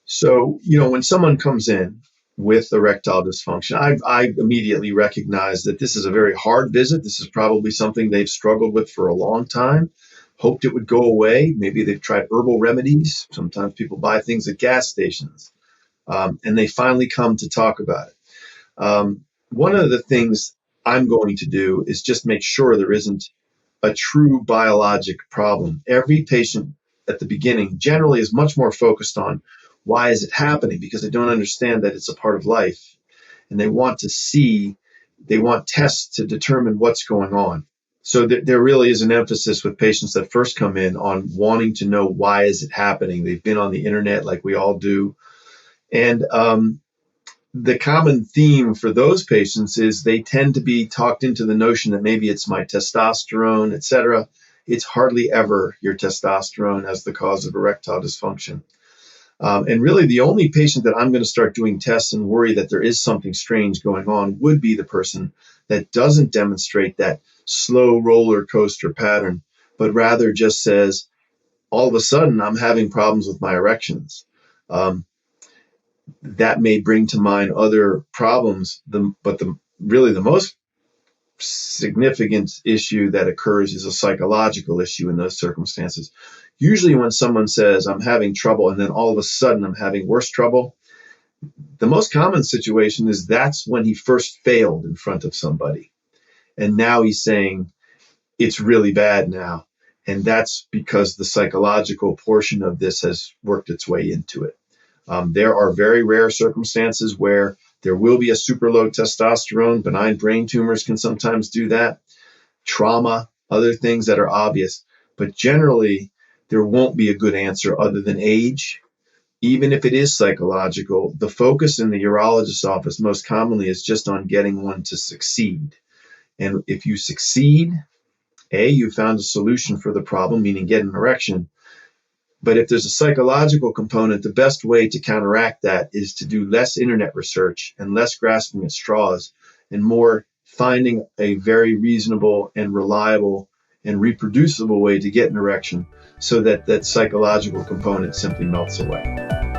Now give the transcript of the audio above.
So, when someone comes in with erectile dysfunction, I immediately recognize that this is a very hard visit. This is probably something they've struggled with for a long time, hoped it would go away. Maybe they've tried herbal remedies. Sometimes people buy things at gas stations, and they finally come to talk about it. One of the things I'm going to do is just make sure there isn't a true biologic problem. Every patient at the beginning generally is much more focused on why is it happening, because they don't understand that it's a part of life, and they want tests to determine what's going on. So there really is an emphasis with patients that first come in on wanting to know why is it happening. They've been on the internet like we all do. And the common theme for those patients is they tend to be talked into the notion that maybe it's my testosterone, et cetera. It's hardly ever your testosterone as the cause of erectile dysfunction. And really, the only patient that I'm going to start doing tests and worry that there is something strange going on would be the person that doesn't demonstrate that slow roller coaster pattern, but rather just says, all of a sudden, I'm having problems with my erections. That may bring to mind other problems, but really the most significant issue that occurs is a psychological issue in those circumstances. Usually when someone says, I'm having trouble, and then all of a sudden I'm having worse trouble, the most common situation is that's when he first failed in front of somebody. And now he's saying, it's really bad now. And that's because the psychological portion of this has worked its way into it. There are very rare circumstances where there will be a super low testosterone. Benign brain tumors can sometimes do that. Trauma, other things that are obvious. But generally, there won't be a good answer other than age. Even if it is psychological, the focus in the urologist's office most commonly is just on getting one to succeed. And if you succeed, you found a solution for the problem, meaning get an erection. But if there's a psychological component, the best way to counteract that is to do less internet research and less grasping at straws and more finding a very reasonable and reliable and reproducible way to get an erection so that that psychological component simply melts away.